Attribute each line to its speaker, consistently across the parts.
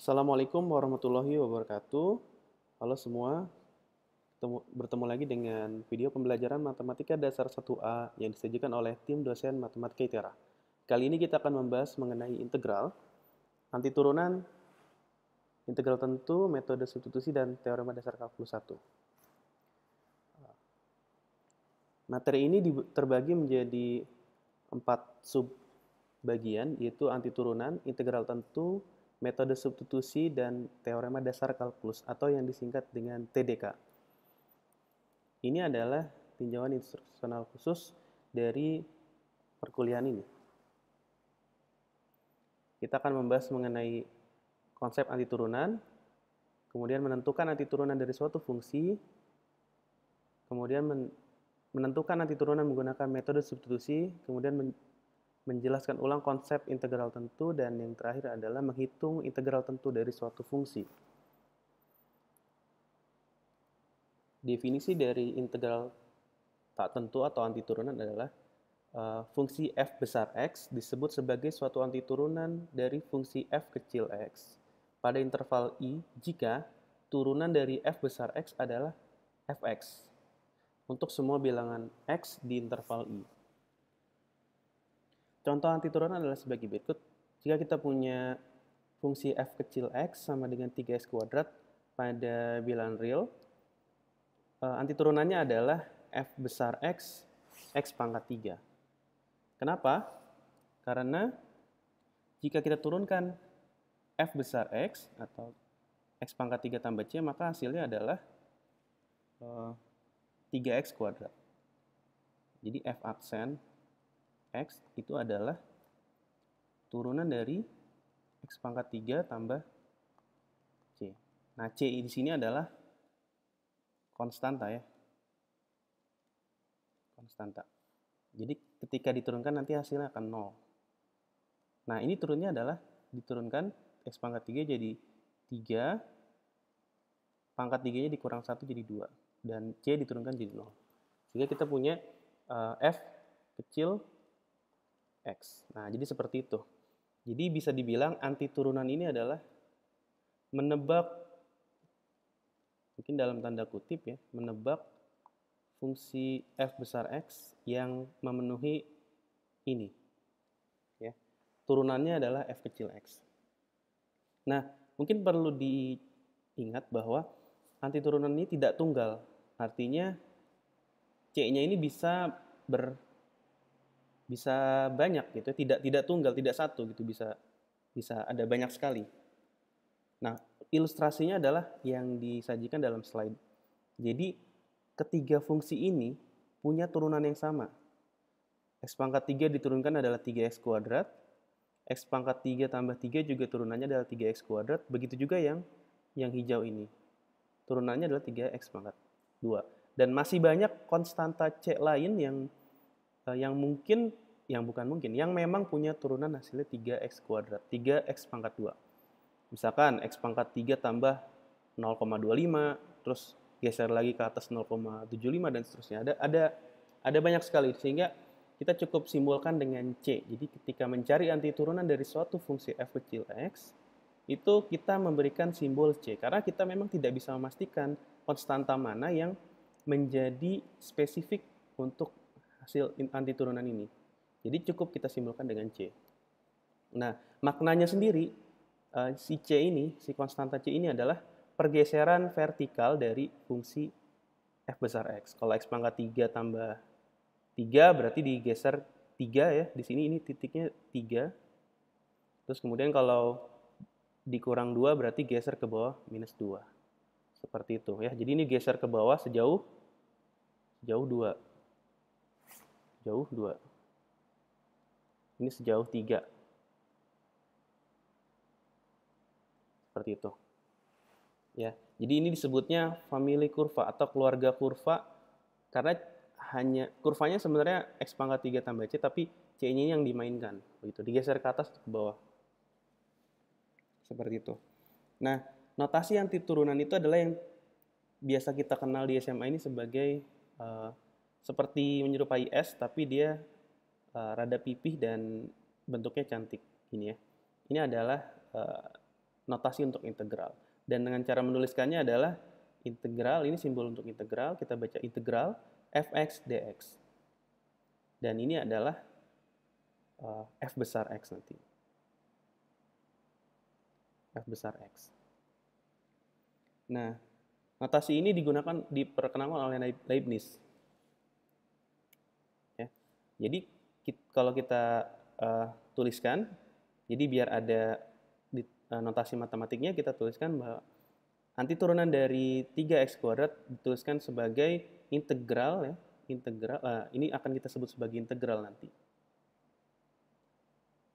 Speaker 1: Assalamualaikum warahmatullahi wabarakatuh. Halo semua, bertemu lagi dengan video pembelajaran Matematika Dasar 1A yang disajikan oleh tim dosen Matematika ITERA. Kali ini kita akan membahas mengenai integral, anti turunan, integral tentu, metode substitusi, dan teorema dasar kalkulus 1. Materi ini terbagi menjadi 4 subbagian, yaitu anti turunan, integral tentu, metode substitusi, dan teorema dasar kalkulus atau yang disingkat dengan TDK. Ini adalah tinjauan instruksional khusus dari perkuliahan ini. Kita akan membahas mengenai konsep anti turunan, kemudian menentukan anti turunan dari suatu fungsi, kemudian menentukan anti turunan menggunakan metode substitusi, kemudian menjelaskan ulang konsep integral tentu, dan yang terakhir adalah menghitung integral tentu dari suatu fungsi. Definisi dari integral tak tentu atau anti turunan adalah fungsi f besar x disebut sebagai suatu anti turunan dari fungsi f kecil x pada interval i jika turunan dari f besar x adalah fx untuk semua bilangan x di interval i. Contoh anti turunan adalah sebagai berikut. Jika kita punya fungsi f kecil x sama dengan 3x kuadrat pada bilangan real, anti turunannya adalah f besar x, x pangkat 3. Kenapa? Karena jika kita turunkan f besar x atau x pangkat 3 tambah c, maka hasilnya adalah 3x kuadrat. Jadi f aksen x itu adalah turunan dari x pangkat 3 tambah c. Nah, c di sini adalah konstanta ya. Konstanta. Jadi ketika diturunkan nanti hasilnya akan 0. Nah, ini turunnya adalah diturunkan x pangkat 3 jadi 3, pangkat 3-nya dikurang 1 jadi 2. Dan c diturunkan jadi 0. Sehingga kita punya f kecil x. Nah, jadi seperti itu. Jadi bisa dibilang anti turunan ini adalah menebak, mungkin dalam tanda kutip ya, menebak fungsi f besar x yang memenuhi ini. Ya. Turunannya adalah f kecil x. Nah, mungkin perlu diingat bahwa anti turunan ini tidak tunggal. Artinya c-nya ini bisa banyak gitu, tidak tunggal, tidak satu gitu, bisa ada banyak sekali. Nah, ilustrasinya adalah yang disajikan dalam slide. Jadi, ketiga fungsi ini punya turunan yang sama. X pangkat 3 diturunkan adalah 3x kuadrat, x pangkat 3 tambah 3 juga turunannya adalah 3x kuadrat, begitu juga yang hijau ini. Turunannya adalah 3x pangkat 2. Dan masih banyak konstanta C lain yang memang punya turunan hasilnya 3x kuadrat, 3x pangkat 2. Misalkan x pangkat 3 tambah 0,25, terus geser lagi ke atas 0,75 dan seterusnya. Ada banyak sekali, sehingga kita cukup simbolkan dengan C. Jadi ketika mencari anti turunan dari suatu fungsi f kecil x, itu kita memberikan simbol C, karena kita memang tidak bisa memastikan konstanta mana yang menjadi spesifik untuk hasil anti turunan ini. Jadi cukup kita simbolkan dengan C. Nah, maknanya sendiri, si C ini, si konstanta C ini adalah pergeseran vertikal dari fungsi f besar x. Kalau x pangkat 3 tambah 3 berarti digeser 3 ya. Di sini ini titiknya 3. Terus kemudian kalau dikurang 2 berarti geser ke bawah minus 2. Seperti itu ya. Jadi ini geser ke bawah sejauh 2. Jauh 2. Ini sejauh 3. Seperti itu. Ya, jadi ini disebutnya family kurva atau keluarga kurva karena kurvanya sebenarnya x pangkat 3 tambah c, tapi c-nya yang dimainkan, begitu, digeser ke atas ke bawah. Seperti itu. Nah, notasi anti turunan itu adalah yang biasa kita kenal di SMA ini sebagai seperti menyerupai S, tapi dia rada pipih dan bentuknya cantik. Ini ya. Ini adalah notasi untuk integral. Dan dengan cara menuliskannya adalah integral, ini simbol untuk integral, kita baca integral fx dx. Dan ini adalah f besar x nanti. F besar x. Nah, notasi ini diperkenalkan oleh Leibniz. Ya. Jadi kalau kita tuliskan, jadi biar ada di notasi matematiknya kita tuliskan bahwa nanti turunan dari 3x kuadrat dituliskan sebagai integral ya. Ini akan kita sebut sebagai integral nanti.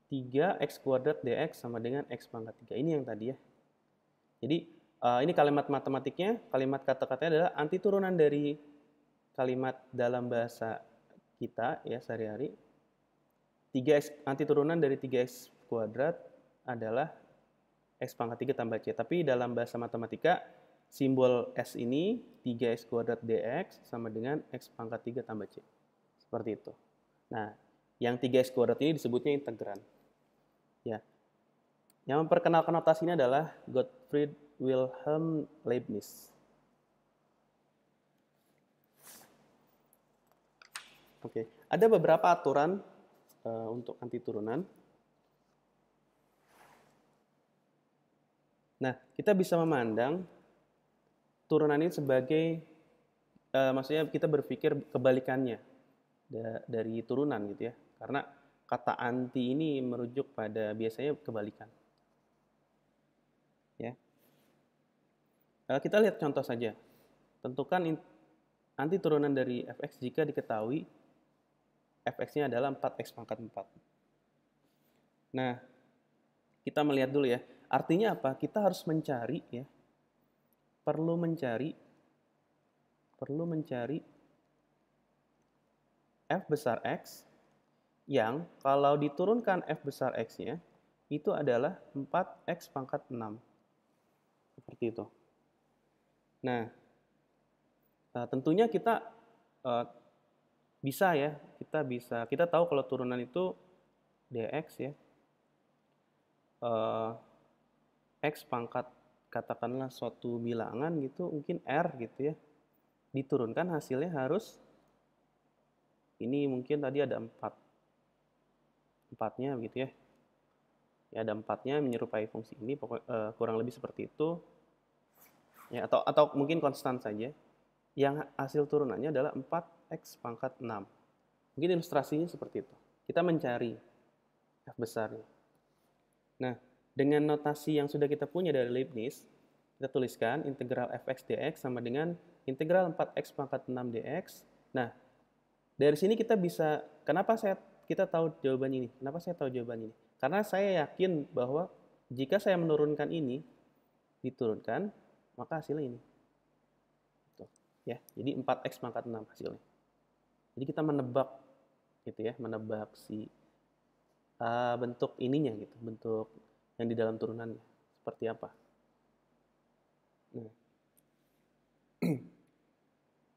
Speaker 1: 3x kuadrat dx sama dengan x pangkat 3. Ini yang tadi ya. Jadi ini kalimat matematiknya, kalimat kata-katanya adalah anti turunan dari kalimat dalam bahasa kita ya sehari-hari. 3x anti turunan dari 3x kuadrat adalah x pangkat 3 tambah c. Tapi dalam bahasa matematika simbol s ini 3x kuadrat dx sama dengan x pangkat 3 tambah c. Seperti itu. Nah, yang 3x kuadrat ini disebutnya integran. Ya. Yang memperkenalkan notasi ini adalah Gottfried Wilhelm Leibniz. Oke, ada beberapa aturan untuk anti turunan. Nah, kita bisa memandang turunan ini sebagai, maksudnya kita berpikir kebalikannya dari turunan gitu ya. Karena kata anti ini merujuk pada biasanya kebalikan. Ya. Kita lihat contoh saja. Tentukan anti turunan dari fx jika diketahui fx-nya adalah 4x pangkat 4. Nah, kita melihat dulu ya. Artinya apa? Kita harus mencari ya. Perlu mencari f besar x yang kalau diturunkan f besar x-nya itu adalah 4x pangkat 6. Seperti itu. Nah, tentunya kita bisa ya, kita tahu kalau turunan itu dx ya. X pangkat katakanlah suatu bilangan gitu, mungkin R gitu ya. Diturunkan hasilnya harus ini mungkin tadi ada 4-nya gitu ya. Ya ada 4-nya menyerupai fungsi ini, kurang lebih seperti itu. Ya, atau mungkin konstan saja. Yang hasil turunannya adalah 4x pangkat 6. Mungkin ilustrasinya seperti itu. Kita mencari f besarnya. Nah, dengan notasi yang sudah kita punya dari Leibniz, kita tuliskan integral fx dx sama dengan integral 4x pangkat 6 dx. Nah, dari sini kita bisa, kita tahu jawaban ini? Kenapa saya tahu jawaban ini? Karena saya yakin bahwa jika saya menurunkan ini, diturunkan, maka hasilnya ini. Ya, jadi 4x pangkat 6 hasilnya. Jadi kita menebak gitu ya, menebak si bentuk ininya gitu, bentuk yang di dalam turunannya seperti apa. Nah.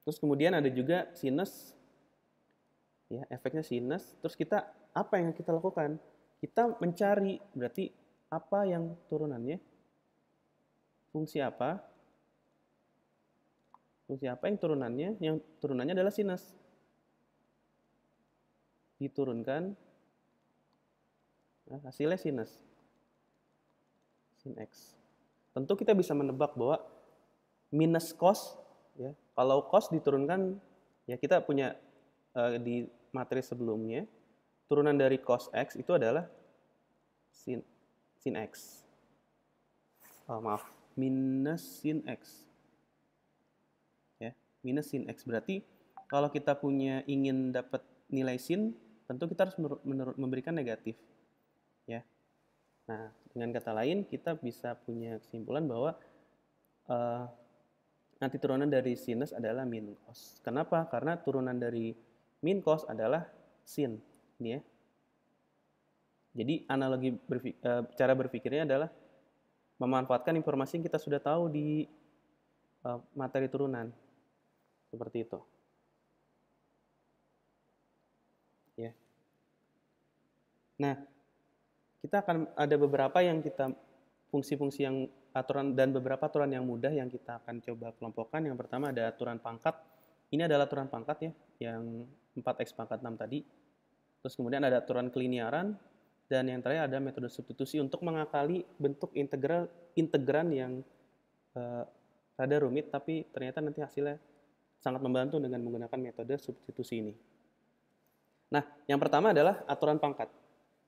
Speaker 1: Terus kemudian ada juga sinus, ya efeknya sinus. Terus apa yang kita lakukan? Kita mencari berarti apa yang turunannya, fungsi apa yang turunannya? Yang turunannya adalah sinus. Diturunkan, nah, hasilnya sinus, sin x. Tentu kita bisa menebak bahwa minus cos, ya kalau cos diturunkan, ya kita punya di materi sebelumnya, turunan dari cos x itu adalah sin x. Minus sin x. Ya, minus sin x. Berarti kalau kita ingin dapat nilai sin, tentu kita harus memberikan negatif. Ya. Nah, dengan kata lain kita bisa punya kesimpulan bahwa nanti turunan dari sinus adalah min cos. Kenapa? Karena turunan dari min cos adalah sin. Ini ya. Jadi analogi cara berpikirnya adalah memanfaatkan informasi yang kita sudah tahu di materi turunan. Seperti itu. Ya. Nah, kita akan ada beberapa yang kita fungsi-fungsi yang aturan dan beberapa aturan yang mudah yang kita akan coba kelompokkan. Yang pertama ada aturan pangkat. Ini adalah aturan pangkat ya, yang 4x pangkat 6 tadi. Terus kemudian ada aturan keliniaran, dan yang terakhir ada metode substitusi untuk mengakali bentuk integran yang rada rumit, tapi ternyata nanti hasilnya sangat membantu dengan menggunakan metode substitusi ini. Nah, yang pertama adalah aturan pangkat.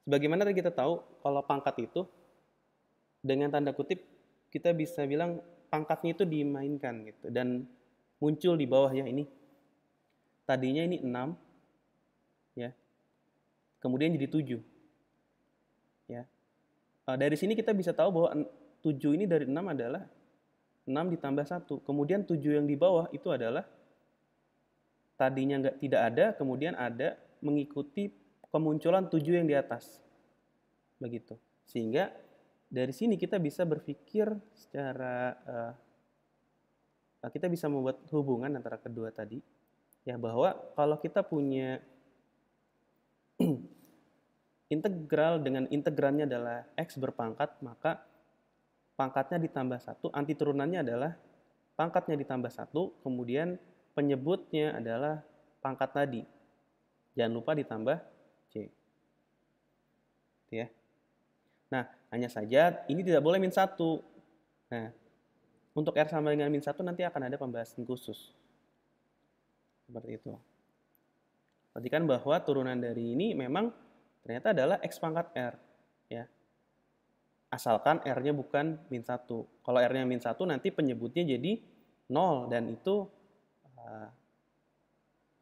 Speaker 1: Sebagaimana tadi kita tahu, kalau pangkat itu dengan tanda kutip kita bisa bilang pangkatnya itu dimainkan gitu, dan muncul di bawah ya ini. Tadinya ini 6 ya. Kemudian jadi 7. Ya. Dari sini kita bisa tahu bahwa 7 ini dari 6 adalah 6 ditambah 1. Kemudian 7 yang di bawah itu adalah tadinya tidak ada, kemudian ada mengikuti kemunculan 7 yang di atas. Begitu. Sehingga dari sini kita bisa berpikir secara kita bisa membuat hubungan antara kedua tadi ya, bahwa kalau kita punya integral dengan integrannya adalah x berpangkat, maka pangkatnya ditambah 1, anti turunannya adalah pangkatnya ditambah 1, kemudian penyebutnya adalah pangkat tadi. Jangan lupa ditambah c. Ya. Nah, hanya saja ini tidak boleh min 1. Nah, untuk R sama dengan min 1 nanti akan ada pembahasan khusus. Seperti itu. Perhatikan bahwa turunan dari ini memang ternyata adalah X pangkat R. Ya. Asalkan R-nya bukan min 1. Kalau R-nya min 1 nanti penyebutnya jadi 0. Dan itu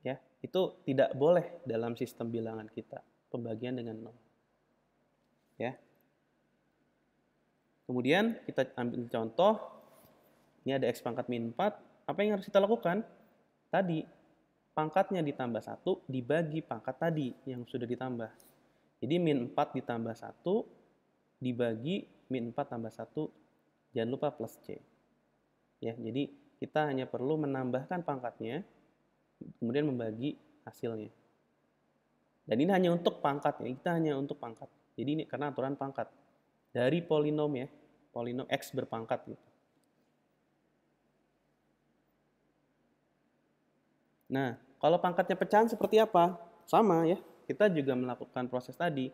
Speaker 1: ya, itu tidak boleh dalam sistem bilangan kita. Pembagian dengan 0. Ya. Kemudian kita ambil contoh. Ini ada X pangkat min 4. Apa yang harus kita lakukan? Tadi, pangkatnya ditambah 1 dibagi pangkat tadi yang sudah ditambah. Jadi min 4 ditambah 1 dibagi min 4 tambah 1, jangan lupa plus C. Ya, jadi kita hanya perlu menambahkan pangkatnya, kemudian membagi hasilnya. Dan ini hanya untuk pangkat ya, kita hanya untuk pangkat. Jadi ini karena aturan pangkat. Dari polinom ya, polinom X berpangkat gitu. Nah, kalau pangkatnya pecahan seperti apa? Sama ya, kita juga melakukan proses tadi.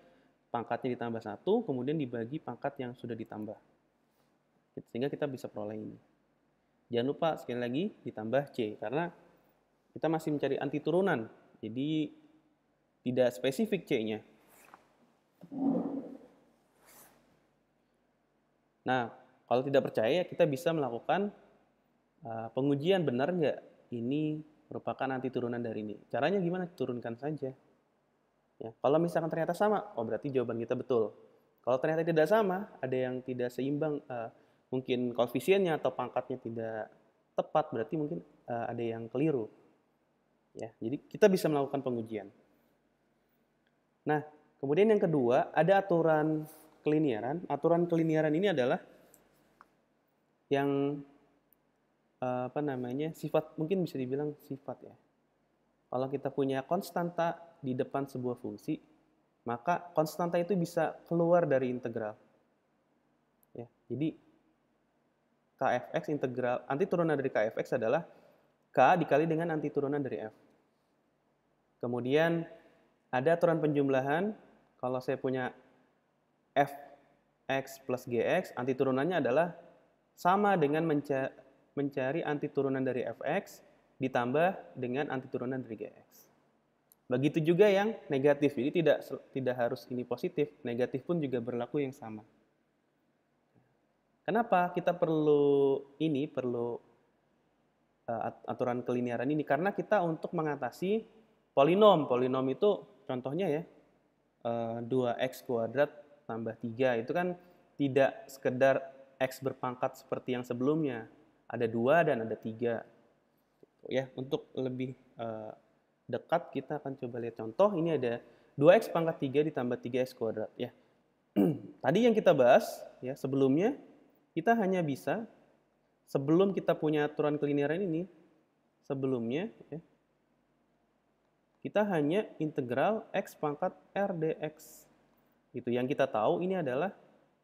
Speaker 1: Pangkatnya ditambah 1, kemudian dibagi pangkat yang sudah ditambah. Sehingga kita bisa peroleh ini. Jangan lupa sekali lagi ditambah C, karena kita masih mencari anti turunan. Jadi tidak spesifik C-nya. Nah, kalau tidak percaya, kita bisa melakukan pengujian benar nggak ini merupakan anti turunan dari ini. Caranya gimana? Turunkan saja. Ya, kalau misalkan ternyata sama, oh berarti jawaban kita betul. Kalau ternyata tidak sama, ada yang tidak seimbang, mungkin koefisiennya atau pangkatnya tidak tepat, berarti mungkin ada yang keliru. Ya, jadi kita bisa melakukan pengujian. Nah, kemudian yang kedua, ada aturan keliniaran. Aturan keliniaran ini adalah yang sifat, mungkin bisa dibilang sifat ya. Kalau kita punya konstanta di depan sebuah fungsi, maka konstanta itu bisa keluar dari integral. Ya, jadi Kfx integral, anti turunan dari Kfx adalah K dikali dengan anti turunan dari F. Kemudian ada aturan penjumlahan, kalau saya punya Fx plus Gx, anti turunannya adalah sama dengan mencari anti turunan dari Fx ditambah dengan anti turunan dari Gx. Begitu juga yang negatif, jadi tidak harus ini positif, negatif pun juga berlaku yang sama. Kenapa kita perlu aturan keliniaran ini? Karena kita untuk mengatasi polinom. Polinom itu contohnya ya 2x kuadrat tambah 3, itu kan tidak sekedar x berpangkat seperti yang sebelumnya. Ada 2 dan ada 3. Ya, untuk lebih dekat kita akan coba lihat contoh. Ini ada 2x pangkat 3 ditambah 3x kuadrat ya. Tadi yang kita bahas ya sebelumnya, kita hanya bisa sebelum kita punya aturan keliniaran ini, sebelumnya ya, kita hanya integral x pangkat r dx. Itu yang kita tahu ini adalah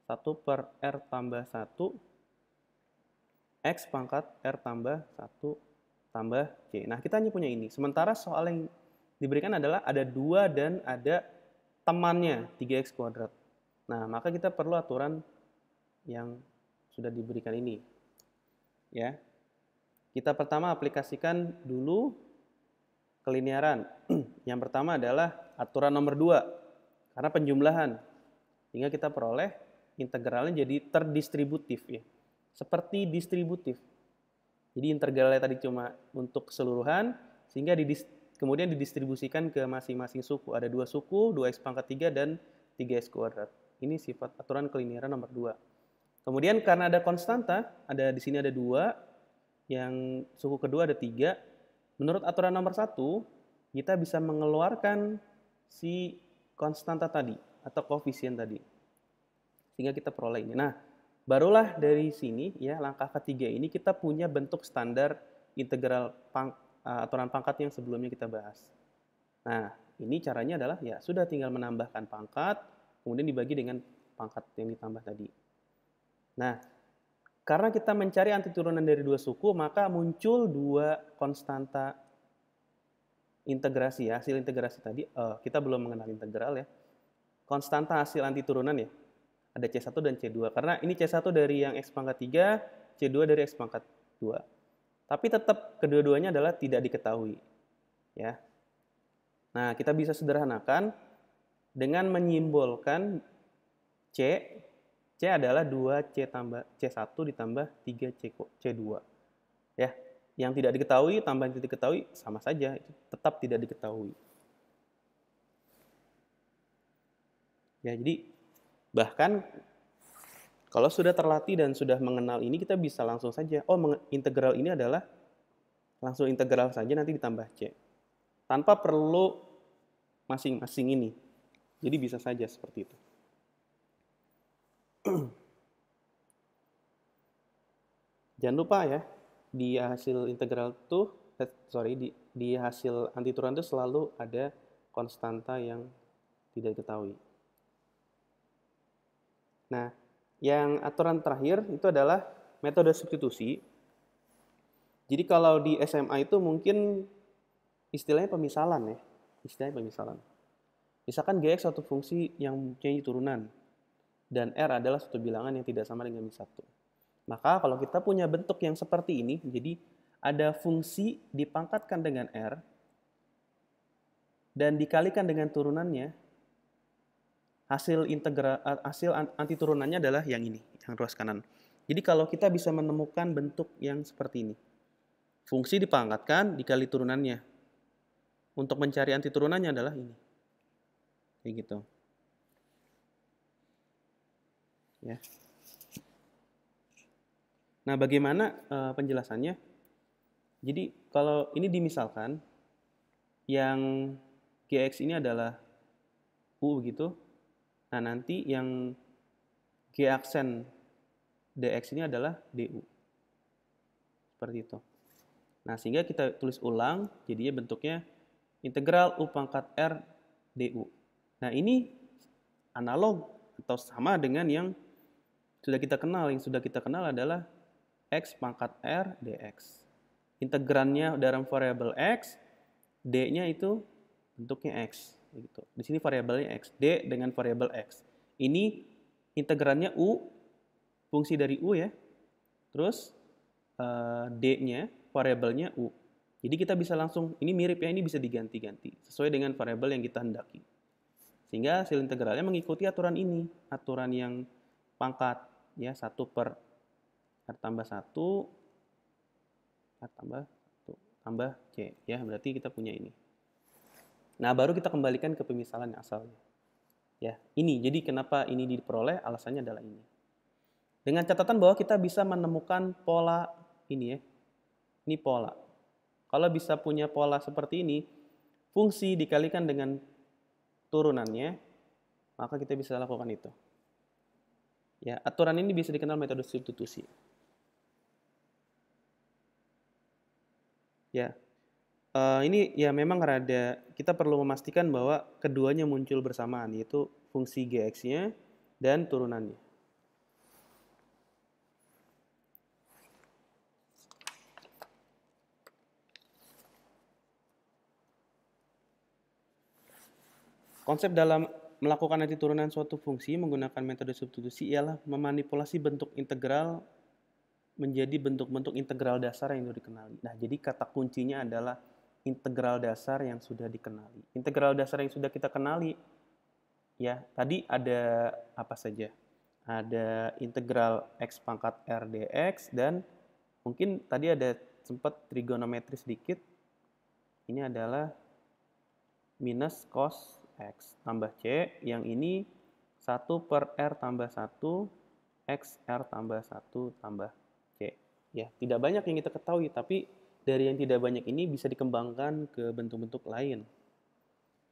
Speaker 1: 1 per R tambah 1 X pangkat R tambah 1 tambah C. Nah, kita hanya punya ini. Sementara soal yang diberikan adalah ada 2 dan ada temannya 3X kuadrat. Nah, maka kita perlu aturan yang sudah diberikan ini. Ya. Kita pertama aplikasikan dulu kelinearan. Yang pertama adalah aturan nomor 2. Karena penjumlahan. Sehingga kita peroleh integralnya jadi terdistributif ya. Seperti distributif. Jadi integralnya tadi cuma untuk keseluruhan, sehingga kemudian didistribusikan ke masing-masing suku. Ada 2 suku, 2x pangkat 3 dan 3x kuadrat. Ini sifat aturan kelinearan nomor 2. Kemudian karena ada konstanta, di sini ada 2, yang suku kedua ada 3. Menurut aturan nomor 1, kita bisa mengeluarkan si konstanta tadi atau koefisien tadi. Sehingga kita peroleh ini. Nah, barulah dari sini ya langkah ketiga ini kita punya bentuk standar integral aturan pangkat yang sebelumnya kita bahas. Nah, ini caranya adalah ya sudah tinggal menambahkan pangkat, kemudian dibagi dengan pangkat yang ditambah tadi. Nah, karena kita mencari antiturunan dari 2 suku, maka muncul 2 konstanta integrasi ya, hasil integrasi tadi. Kita belum mengenal integral ya. Konstanta hasil antiturunan ya. Ada C1 dan C2. Karena ini C1 dari yang X pangkat 3, C2 dari X pangkat 2. Tapi tetap kedua-duanya adalah tidak diketahui. Ya. Nah, kita bisa sederhanakan dengan menyimbolkan C. C adalah 2C tambah C1 ditambah 3C2. Ya. Yang tidak diketahui tambah yang tidak diketahui sama saja, tetap tidak diketahui. Ya, jadi bahkan kalau sudah terlatih dan sudah mengenal ini, kita bisa langsung saja, integral ini adalah langsung integral saja nanti ditambah C. Tanpa perlu masing-masing ini. Jadi bisa saja seperti itu. Jangan lupa ya, di hasil integral itu, di hasil antiturunan itu selalu ada konstanta yang tidak diketahui. Nah, yang aturan terakhir itu adalah metode substitusi. Jadi kalau di SMA itu mungkin istilahnya pemisalan ya. Istilahnya pemisalan. Misalkan Gx suatu fungsi yang mempunyai turunan dan R adalah suatu bilangan yang tidak sama dengan min 1. Maka kalau kita punya bentuk yang seperti ini, jadi ada fungsi dipangkatkan dengan R dan dikalikan dengan turunannya, hasil antiturunannya adalah yang ini, yang ruas kanan. Jadi kalau kita bisa menemukan bentuk yang seperti ini, fungsi dipangkatkan dikali turunannya. Untuk mencari antiturunannya adalah ini, kayak gitu. Ya. Nah, bagaimana penjelasannya? Jadi kalau ini dimisalkan, yang Gx ini adalah U begitu. Nah, nanti yang G aksen dx ini adalah du. Seperti itu. Nah, sehingga kita tulis ulang, jadinya bentuknya integral U pangkat R du. Nah, ini analog atau sama dengan yang sudah kita kenal. Yang sudah kita kenal adalah X pangkat R dx. Integrannya dalam variabel X, D-nya itu bentuknya X. Gitu. Di sini variabelnya X, D dengan variabel X. Ini integrannya U, fungsi dari U ya. Terus D-nya, variabelnya U. Jadi kita bisa langsung, ini mirip ya, ini bisa diganti-ganti. Sesuai dengan variabel yang kita hendaki. Sehingga hasil integralnya mengikuti aturan ini. Aturan yang pangkat, ya 1 per R tambah 1, R tambah C. Ya, berarti kita punya ini. Nah, baru kita kembalikan ke pemisalan yang asalnya. Ya, ini. Jadi kenapa ini diperoleh? Alasannya adalah ini. Dengan catatan bahwa kita bisa menemukan pola ini ya. Ini pola. Kalau bisa punya pola seperti ini, fungsi dikalikan dengan turunannya, maka kita bisa lakukan itu. Ya, aturan ini bisa dikenal metode substitusi. Ya. Ini ya memang kita perlu memastikan bahwa keduanya muncul bersamaan, yaitu fungsi Gx-nya dan turunannya. Konsep dalam melakukan anti turunan suatu fungsi menggunakan metode substitusi ialah memanipulasi bentuk integral menjadi bentuk-bentuk integral dasar yang sudah dikenali. Nah, jadi kata kuncinya adalah integral dasar yang sudah dikenali. Integral dasar yang sudah kita kenali, ya, tadi ada apa saja? Ada integral x pangkat r dx, dan mungkin tadi ada sempat trigonometri sedikit. Ini adalah minus cos x tambah c, yang ini 1 per r tambah 1, x r tambah 1 tambah c. Ya, tidak banyak yang kita ketahui, tapi dari yang tidak banyak ini bisa dikembangkan ke bentuk-bentuk lain.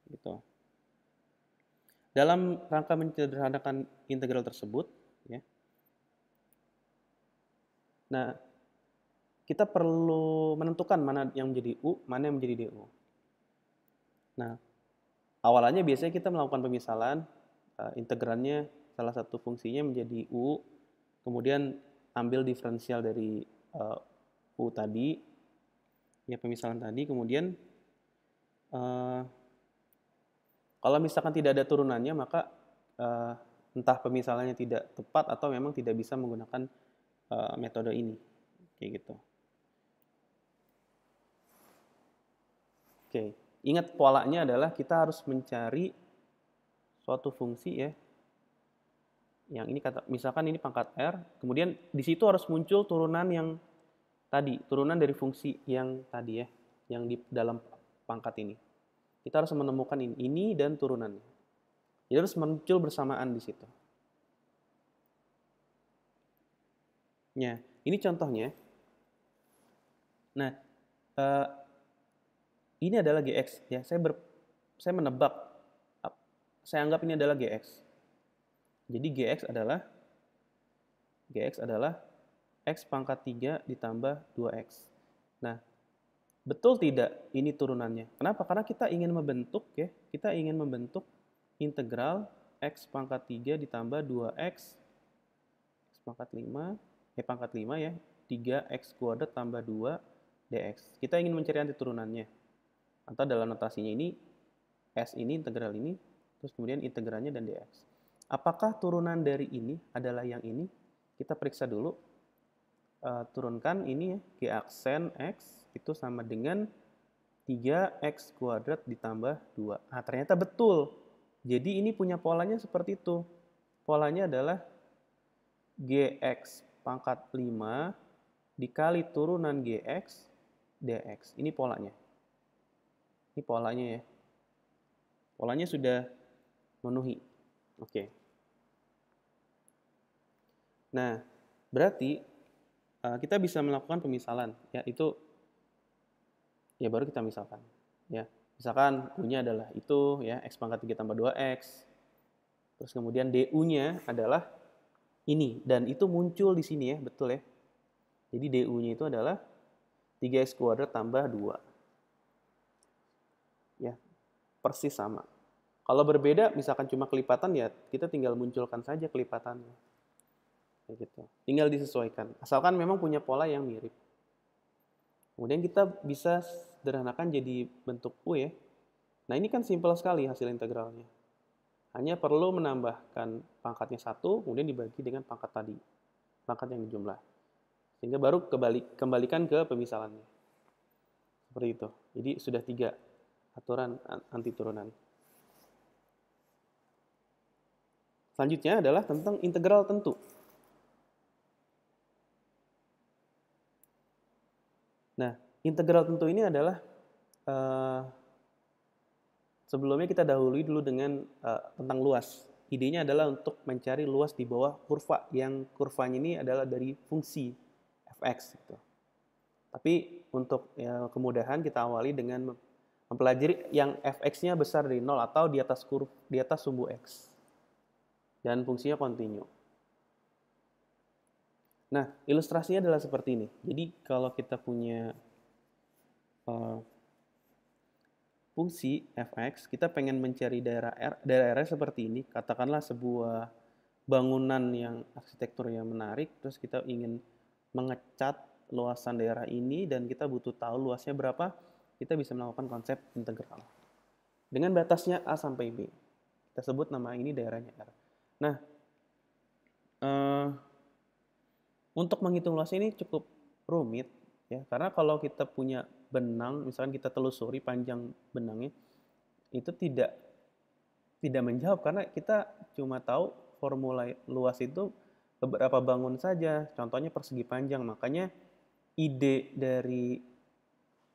Speaker 1: Gitu. Dalam rangka menyederhanakan integral tersebut, ya. Nah, kita perlu menentukan mana yang menjadi u, mana yang menjadi du. Nah, awalannya biasanya kita melakukan pemisalan, integralnya salah satu fungsinya menjadi u, kemudian ambil diferensial dari u tadi, ya pemisalan tadi, kemudian kalau misalkan tidak ada turunannya, maka entah pemisalannya tidak tepat atau memang tidak bisa menggunakan metode ini, kayak gitu. Oke, ingat polanya adalah kita harus mencari suatu fungsi, ya. Yang ini misalkan ini pangkat r, kemudian di situ harus muncul turunan yang tadi, turunan dari fungsi yang tadi, ya, yang di dalam pangkat ini. Kita harus menemukan ini dan turunannya. Jadi harus muncul bersamaan di situ. Ya, ini contohnya. Nah, ini adalah gx, ya. Saya menebak, saya anggap ini adalah gx. Jadi gx adalah x pangkat 3 ditambah 2x. Nah, betul tidak ini turunannya? Kenapa? Karena kita ingin membentuk, ya, kita ingin membentuk integral x pangkat 3 ditambah 2x x pangkat 5, pangkat 5, ya, 3x kuadrat tambah 2 dx. Kita ingin mencari anti turunannya. Atau dalam notasinya ini, s ini, integral ini, terus kemudian integralnya dan dx. Apakah turunan dari ini adalah yang ini? Kita periksa dulu. Turunkan ini, ya, g aksen x itu sama dengan 3x kuadrat ditambah 2. Nah, ternyata betul. Jadi ini punya polanya seperti itu. Polanya adalah gx pangkat 5 dikali turunan gx dx. Ini polanya. Ini polanya, ya. Polanya sudah memenuhi. Oke. Nah, berarti kita bisa melakukan pemisalan, ya, itu ya baru kita misalkan, ya. Misalkan u-nya adalah itu, ya, x pangkat 3 tambah 2x. Terus kemudian du-nya adalah ini, dan itu muncul di sini, ya, betul, ya. Jadi du-nya itu adalah 3x kuadrat tambah 2. Ya, persis sama. Kalau berbeda, misalkan cuma kelipatan, ya kita tinggal munculkan saja kelipatannya. Gitu. Tinggal disesuaikan. Asalkan memang punya pola yang mirip. Kemudian kita bisa sederhanakan jadi bentuk U, ya. Nah, ini kan simpel sekali hasil integralnya. Hanya perlu menambahkan pangkatnya 1, kemudian dibagi dengan pangkat tadi. Pangkat yang dijumlah. Sehingga baru kembalikan ke pemisalannya. Seperti itu. Jadi sudah 3 aturan anti turunan. Selanjutnya adalah tentang integral tentu. Nah, integral tentu ini adalah sebelumnya kita dahului dulu dengan tentang luas. Idenya adalah untuk mencari luas di bawah kurva, yang kurvanya ini adalah dari fungsi fx. Gitu. Tapi untuk kemudahan kita awali dengan mempelajari yang fx-nya besar dari 0 atau di atas sumbu x. Dan fungsinya kontinu. Nah, ilustrasinya adalah seperti ini. Jadi kalau kita punya fungsi fx, kita pengen mencari daerah R seperti ini. Katakanlah sebuah bangunan yang arsitekturnya menarik, terus kita ingin mengecat luasan daerah ini dan kita butuh tahu luasnya berapa, kita bisa melakukan konsep integral. Dengan batasnya A sampai B. Kita sebut nama ini daerahnya R. Nah, untuk menghitung luasnya ini cukup rumit ya, karena kalau kita punya benang, misalkan kita telusuri panjang benangnya, itu tidak menjawab karena kita cuma tahu formula luas itu beberapa bangun saja, contohnya persegi panjang. Makanya ide dari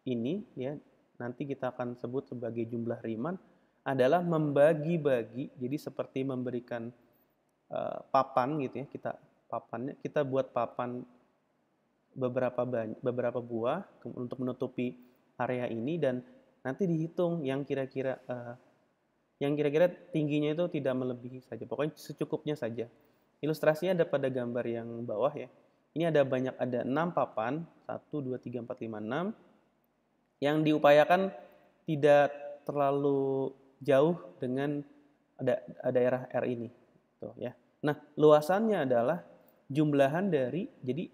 Speaker 1: ini ya, nanti kita akan sebut sebagai jumlah Riemann, adalah membagi-bagi, jadi seperti memberikan papan gitu ya, kita buat papan beberapa buah untuk menutupi area ini, dan nanti dihitung yang kira-kira tingginya itu tidak melebihi saja, pokoknya secukupnya saja. Ilustrasinya ada pada gambar yang bawah ya. Ini ada 6 papan, 1, 2, 3, 4, 5, 6, yang diupayakan tidak terlalu jauh dengan daerah R ini. Tuh, ya. Nah, luasannya adalah jumlahan dari, jadi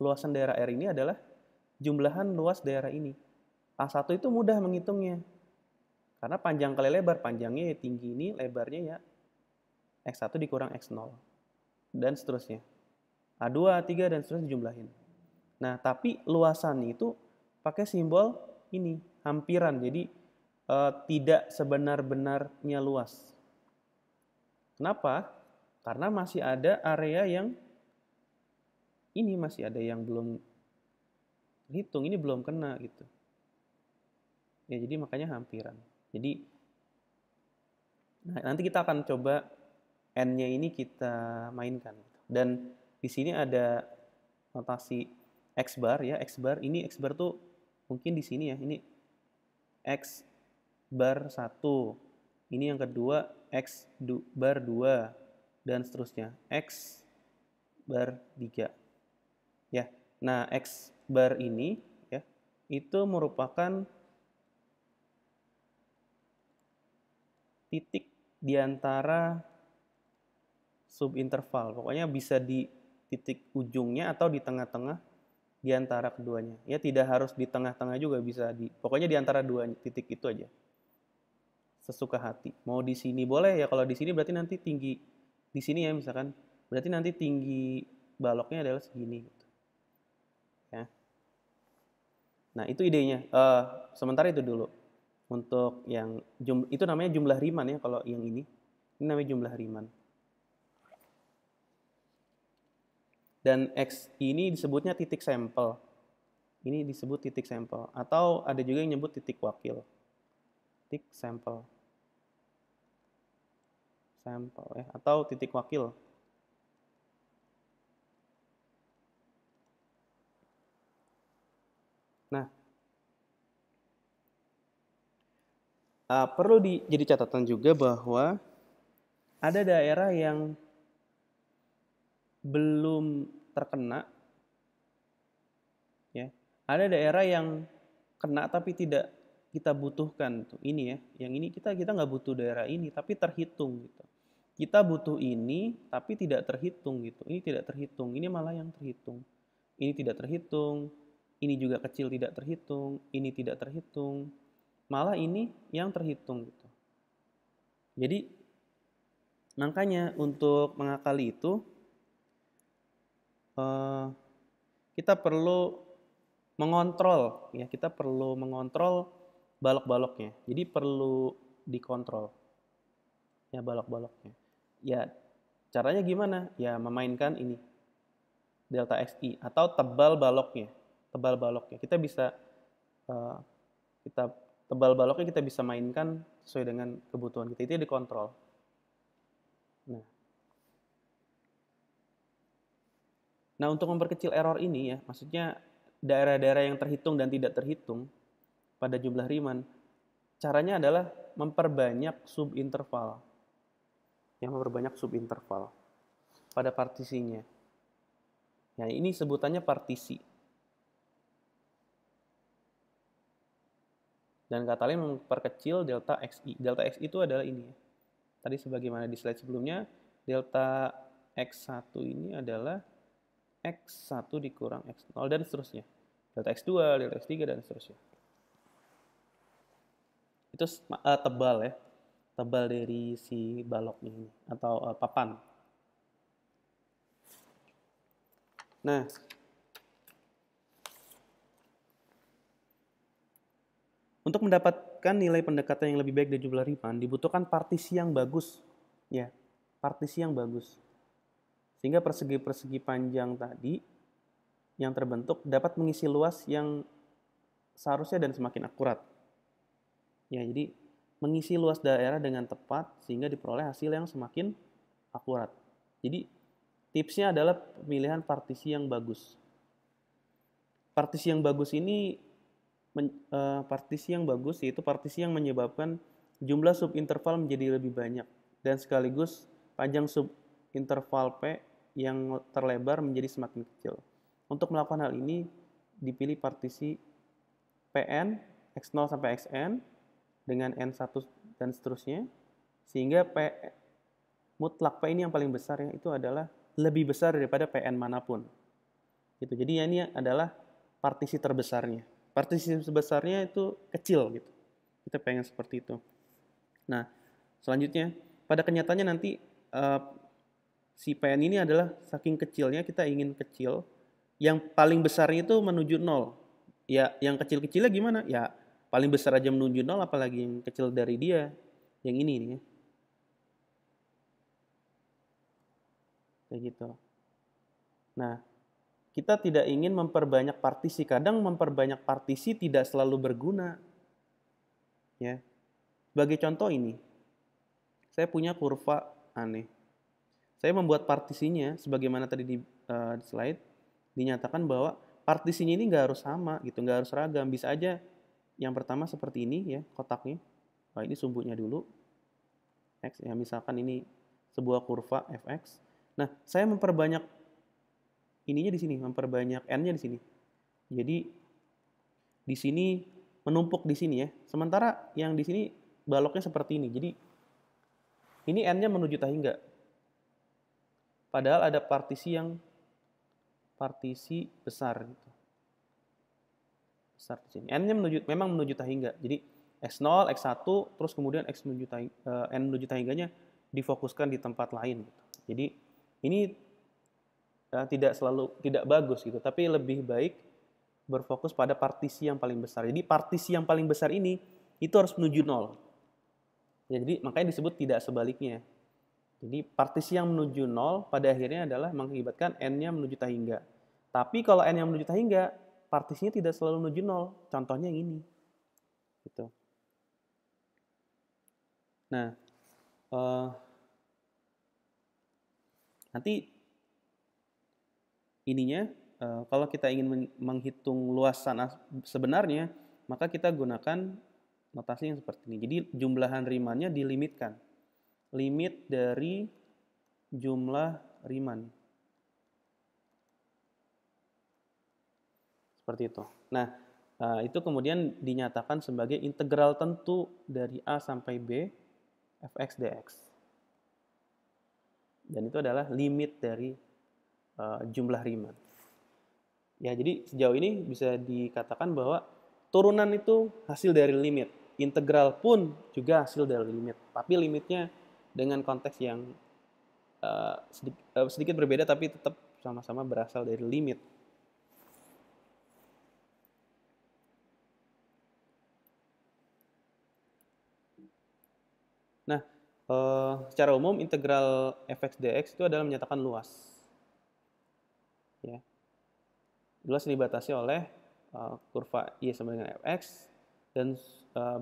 Speaker 1: luasan daerah R ini adalah jumlahan luas daerah ini. A1 itu mudah menghitungnya. Karena panjang kali lebar, panjangnya ya tinggi ini, lebarnya ya X1 dikurang X0. Dan seterusnya. A2, A3, dan seterusnya dijumlahin. Nah, tapi luasan itu pakai simbol ini, hampiran. Jadi tidak sebenar-benarnya luas. Kenapa? Karena masih ada area yang ini masih ada yang belum hitung, ini belum kena gitu. Ya, jadi makanya hampiran. Jadi nanti kita akan coba N-nya ini kita mainkan. Dan di sini ada notasi X bar ya, X bar. Ini X bar tuh mungkin di sini ya, ini X bar 1. Ini yang kedua X bar 2 dan seterusnya. X bar 3. Ya. Nah, X bar ini ya, itu merupakan titik di antara subinterval. Pokoknya bisa di titik ujungnya atau di tengah-tengah di antara keduanya. Ya, tidak harus di tengah-tengah juga, bisa pokoknya di antara dua titik itu aja. Sesuka hati. Mau di sini boleh ya, kalau di sini berarti nanti tinggi di sini ya misalkan. Berarti nanti tinggi baloknya adalah segini gitu. Ya. Nah, itu idenya. Sementara itu dulu. Untuk yang itu namanya jumlah Riemann ya, kalau yang ini namanya jumlah Riemann. Dan X ini disebutnya titik sampel. Ini disebut titik sampel, atau ada juga yang nyebut titik wakil. Titik sampel. Sampel ya, atau titik wakil. Nah, perlu jadi catatan juga bahwa ada daerah yang belum terkena, ya. Ada daerah yang kena tapi tidak kita butuhkan tuh ini ya. Yang ini kita nggak butuh daerah ini tapi terhitung gitu. Kita butuh ini tapi tidak terhitung gitu. Ini tidak terhitung, ini malah yang terhitung. Ini tidak terhitung, ini juga kecil tidak terhitung, ini tidak terhitung. Malah ini yang terhitung gitu. Jadi makanya untuk mengakali itu kita perlu mengontrol ya, kita perlu mengontrol balok-baloknya. Jadi perlu dikontrol ya balok-baloknya. Ya, caranya gimana? Ya memainkan ini delta XI atau tebal baloknya. Tebal baloknya. Kita bisa tebal baloknya kita bisa mainkan sesuai dengan kebutuhan kita. Itu dikontrol. Nah, untuk memperkecil error ini ya, maksudnya daerah-daerah yang terhitung dan tidak terhitung pada jumlah Riemann, caranya adalah memperbanyak subinterval. Yang memperbanyak subinterval pada partisinya. Ya, ini sebutannya partisi. Dan kata lain memperkecil delta XI. Delta XI itu adalah ini ya. Tadi sebagaimana di slide sebelumnya, delta X1 ini adalah X1 dikurang X0 dan seterusnya. Delta X2, delta X3, dan seterusnya. Itu tebal ya. tebal dari si baloknya ini atau papan. Nah, untuk mendapatkan nilai pendekatan yang lebih baik dari jumlah Riemann dibutuhkan partisi yang bagus, ya, partisi yang bagus. Sehingga persegi-persegi panjang tadi yang terbentuk dapat mengisi luas yang seharusnya dan semakin akurat. Ya, jadi mengisi luas daerah dengan tepat sehingga diperoleh hasil yang semakin akurat. Jadi tipsnya adalah pemilihan partisi yang bagus. Partisi yang bagus ini partisi yang bagus yaitu partisi yang menyebabkan jumlah subinterval menjadi lebih banyak dan sekaligus panjang subinterval P yang terlebar menjadi semakin kecil. Untuk melakukan hal ini dipilih partisi Pn x0 sampai xn dengan n1 dan seterusnya sehingga P mutlak P ini yang paling besar ya itu adalah lebih besar daripada Pn manapun. Gitu. Jadi ya, ini adalah partisi terbesarnya. Partisi sebesarnya itu kecil gitu. Kita pengen seperti itu. Nah, selanjutnya pada kenyataannya nanti si Pn ini adalah saking kecilnya kita ingin kecil, yang paling besarnya itu menuju 0. Ya, yang kecil-kecilnya gimana? Ya, paling besar aja menuju 0 apalagi yang kecil dari dia. Yang ini nih ya. Kayak gitu. Nah, kita tidak ingin memperbanyak partisi. Kadang memperbanyak partisi tidak selalu berguna. Ya. Sebagai contoh ini, saya punya kurva aneh. Saya membuat partisinya, sebagaimana tadi di slide, dinyatakan bahwa partisinya ini nggak harus sama, gitu, nggak harus seragam. Bisa aja yang pertama seperti ini ya, kotaknya. Nah, ini sumbunya dulu. X, ya misalkan ini sebuah kurva fx. Nah, saya memperbanyak ininya di sini, memperbanyak n-nya di sini. Jadi di sini menumpuk di sini ya. Sementara yang di sini baloknya seperti ini. Jadi ini n-nya menuju tahingga. Padahal ada partisi besar gitu. Besar di sini. N-nya memang menuju tahingga. Jadi x0, x1 terus kemudian n menuju tahingganya difokuskan di tempat lain gitu. Jadi ini tidak bagus gitu, tapi lebih baik berfokus pada partisi yang paling besar. Jadi partisi yang paling besar ini itu harus menuju 0. Ya, jadi makanya disebut tidak sebaliknya. Jadi partisi yang menuju 0 pada akhirnya adalah mengakibatkan n-nya menuju tahingga. Tapi kalau n-nya menuju tahingga, partisinya tidak selalu menuju 0. Contohnya yang ini. Gitu. Nah, nanti ininya kalau kita ingin menghitung luasan sebenarnya, maka kita gunakan notasi yang seperti ini. Jadi jumlahan Riemann-nya dilimitkan. Limit dari jumlah Riemann. Seperti itu. Nah, itu kemudian dinyatakan sebagai integral tentu dari A sampai B fx dx. Dan itu adalah limit dari jumlah Riemann. Ya, jadi sejauh ini bisa dikatakan bahwa turunan itu hasil dari limit. Integral pun juga hasil dari limit. Tapi limitnya dengan konteks yang sedikit berbeda tapi tetap sama-sama berasal dari limit. Nah, secara umum integral fx dx itu adalah menyatakan luas. Ya. Luas dibatasi oleh kurva y sama dengan fx dan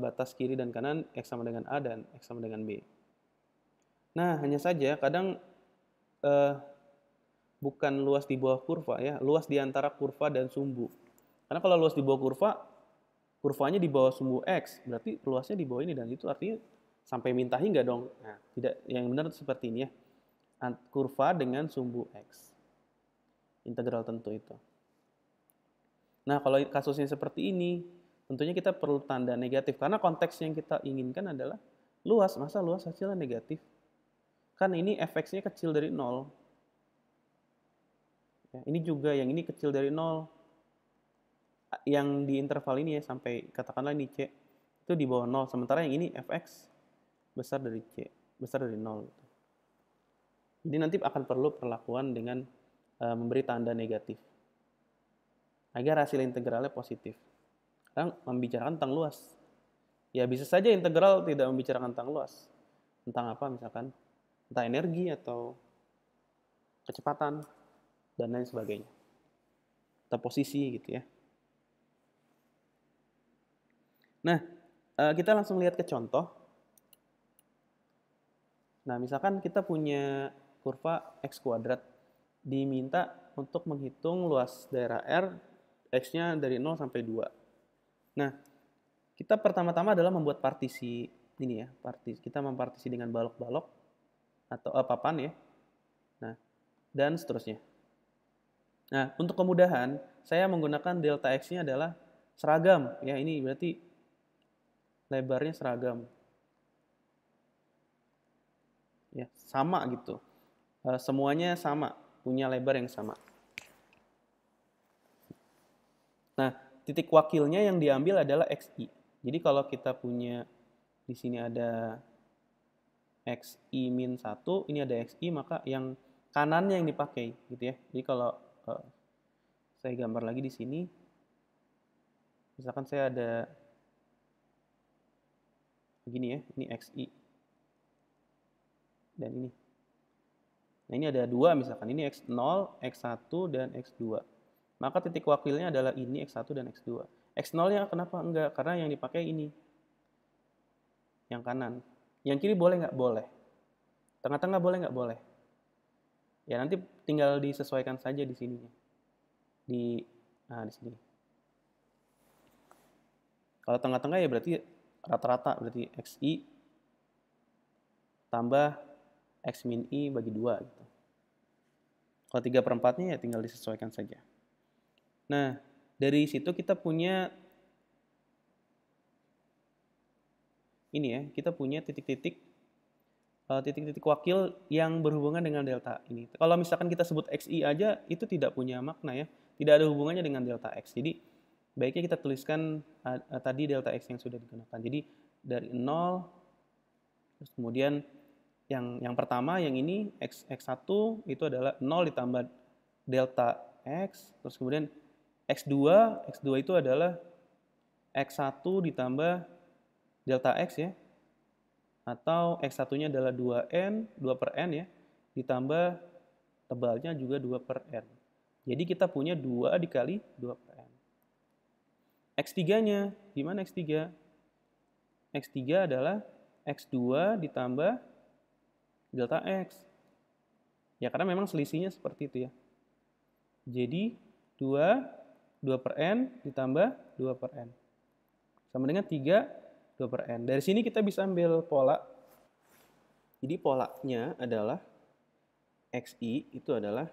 Speaker 1: batas kiri dan kanan x sama dengan a dan x sama dengan b. Nah, hanya saja kadang bukan luas di bawah kurva ya, luas di antara kurva dan sumbu. Karena kalau luas di bawah kurva, kurvanya di bawah sumbu x, berarti luasnya di bawah ini dan itu artinya sampai minta hingga dong. Nah, tidak, yang benar seperti ini ya. Kurva dengan sumbu x. Integral tentu itu. Nah, kalau kasusnya seperti ini, tentunya kita perlu tanda negatif karena konteks yang kita inginkan adalah luas. Masa luas hasilnya negatif? Kan ini fx-nya kecil dari 0. Ya, ini juga yang ini kecil dari 0. Yang di interval ini ya sampai katakanlah ini C itu di bawah 0. Sementara yang ini fx besar dari C, besar dari 0. Jadi nanti akan perlu perlakuan dengan memberi tanda negatif agar hasil integralnya positif. Sekarang membicarakan tentang luas. Ya bisa saja integral tidak membicarakan tentang luas. Tentang apa misalkan? Entah energi atau kecepatan dan lain sebagainya. Atau posisi gitu ya. Nah, kita langsung lihat ke contoh. Nah, misalkan kita punya kurva X kuadrat, diminta untuk menghitung luas daerah R, X-nya dari 0 sampai 2. Nah, kita pertama-tama adalah membuat partisi ini ya, kita mempartisi dengan balok-balok atau papan ya. Nah, dan seterusnya. Nah, untuk kemudahan, saya menggunakan delta X-nya adalah seragam ya, ini berarti lebarnya seragam. Ya, sama gitu. Semuanya sama, punya lebar yang sama. Nah, titik wakilnya yang diambil adalah XI. Jadi kalau kita punya di sini ada XI min 1, ini ada XI, maka yang kanannya yang dipakai gitu ya. Jadi kalau saya gambar lagi di sini, misalkan saya ada begini ya, ini XI. Dan ini. Nah, ini ada 2 misalkan, ini X0, X1, dan X2. Maka titik wakilnya adalah ini X1 dan X2. X0-nya kenapa enggak? Karena yang dipakai ini. Yang kanan. Yang kiri boleh nggak? Boleh. Tengah-tengah boleh nggak? Boleh. Ya nanti tinggal disesuaikan saja di sininya. Di sini. Kalau tengah-tengah ya berarti rata-rata, berarti XI tambah X min I bagi 2 gitu. Kalau 3/4-nya ya tinggal disesuaikan saja. Nah, dari situ kita punya ini ya, kita punya titik-titik wakil yang berhubungan dengan delta ini. Kalau misalkan kita sebut XI aja, itu tidak punya makna ya. Tidak ada hubungannya dengan delta X. Jadi, baiknya kita tuliskan tadi delta X yang sudah digunakan. Jadi, dari 0, terus kemudian yang pertama, yang ini X1 itu adalah 0 ditambah delta X, terus kemudian X2 itu adalah X1 ditambah delta X ya, atau X1-nya adalah 2N, 2/N ya, ditambah tebalnya juga 2/N. Jadi kita punya 2 dikali 2/N. X3-nya, gimana X3? X3 adalah X2 ditambah delta X. Ya karena memang selisihnya seperti itu ya. Jadi 2/N ditambah 2/N. Sama dengan 3 2/N. Dari sini kita bisa ambil pola. Jadi polanya adalah XI itu adalah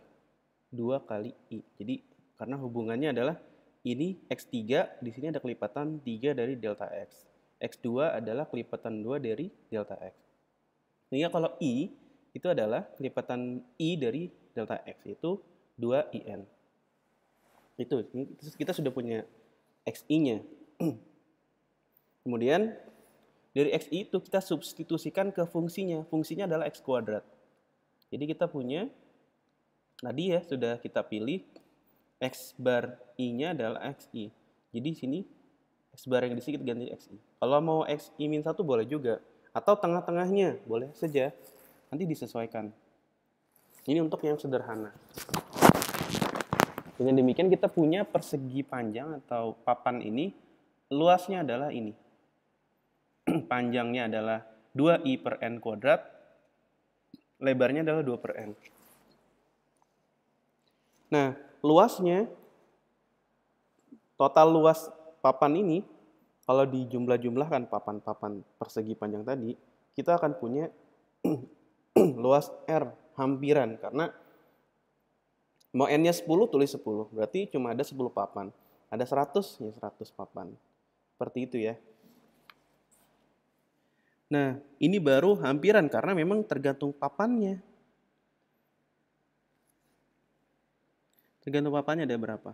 Speaker 1: 2 kali I. Jadi karena hubungannya adalah ini X3, di sini ada kelipatan 3 dari delta X. X2 adalah kelipatan 2 dari delta X. Sehingga kalau I itu adalah kelipatan I dari delta X, itu 2IN. Itu, kita sudah punya XI-nya. Kemudian dari XI itu kita substitusikan ke fungsinya. Fungsinya adalah X kuadrat. Jadi kita punya, tadi ya sudah kita pilih, X bar I-nya adalah XI. Jadi sini X bar yang di sini kita ganti XI. Kalau mau XI min 1 boleh juga. Atau tengah-tengahnya, boleh saja. Nanti disesuaikan. Ini untuk yang sederhana. Dengan demikian kita punya persegi panjang atau papan ini, luasnya adalah ini. Panjangnya adalah 2I/N kuadrat, lebarnya adalah 2/N. Nah, luasnya, total luas papan ini, kalau dijumlah-jumlahkan papan-papan persegi panjang tadi, kita akan punya luas R hampiran, karena mau N-nya 10, tulis 10. Berarti cuma ada 10 papan. Ada 100, ya 100 papan. Seperti itu ya. Nah, ini baru hampiran, karena memang tergantung papannya. Tergantung papannya ada berapa.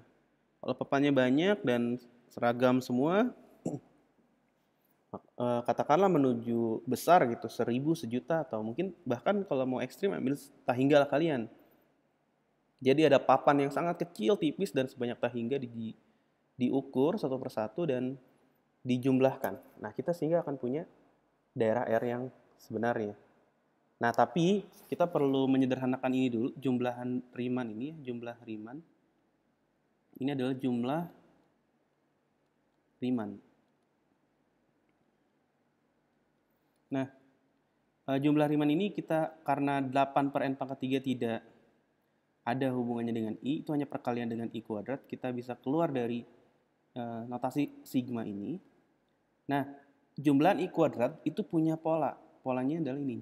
Speaker 1: Kalau papannya banyak dan seragam semua, Katakanlah menuju besar gitu, 1000, sejuta, atau mungkin bahkan kalau mau ekstrim ambil tahingga lah kalian. Jadi ada papan yang sangat kecil, tipis, dan sebanyak tahingga diukur satu persatu dan dijumlahkan. Nah, kita sehingga akan punya daerah R yang sebenarnya. Nah, tapi kita perlu menyederhanakan ini dulu, jumlahan Riemann ini, jumlah Riemann. Ini adalah jumlah Riemann. Nah, jumlah Riemann ini kita karena 8 per n pangkat 3 tidak ada hubungannya dengan I, itu hanya perkalian dengan I kuadrat, kita bisa keluar dari notasi sigma ini. Nah, jumlah I kuadrat itu punya pola. Polanya adalah ini,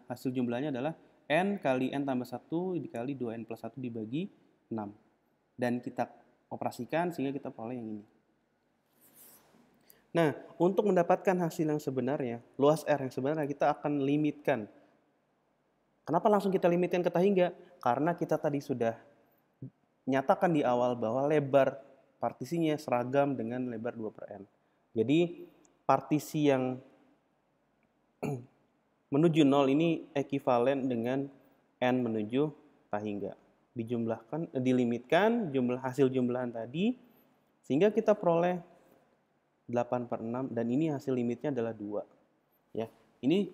Speaker 1: hasil jumlahnya adalah n kali n tambah 1 dikali 2n plus 1 dibagi 6. Dan kita operasikan sehingga kita peroleh yang ini. Nah, untuk mendapatkan hasil yang sebenarnya, luas R yang sebenarnya, kita akan limitkan. Kenapa langsung kita limitkan ke tahingga? Karena kita tadi sudah nyatakan di awal bahwa lebar partisinya seragam dengan lebar 2 per n. Jadi, partisi yang menuju 0 ini ekuivalen dengan n menuju tahingga. Dilimitkan jumlah hasil jumlahan tadi, sehingga kita peroleh 8 per 6, dan ini hasil limitnya adalah 2. Ya, ini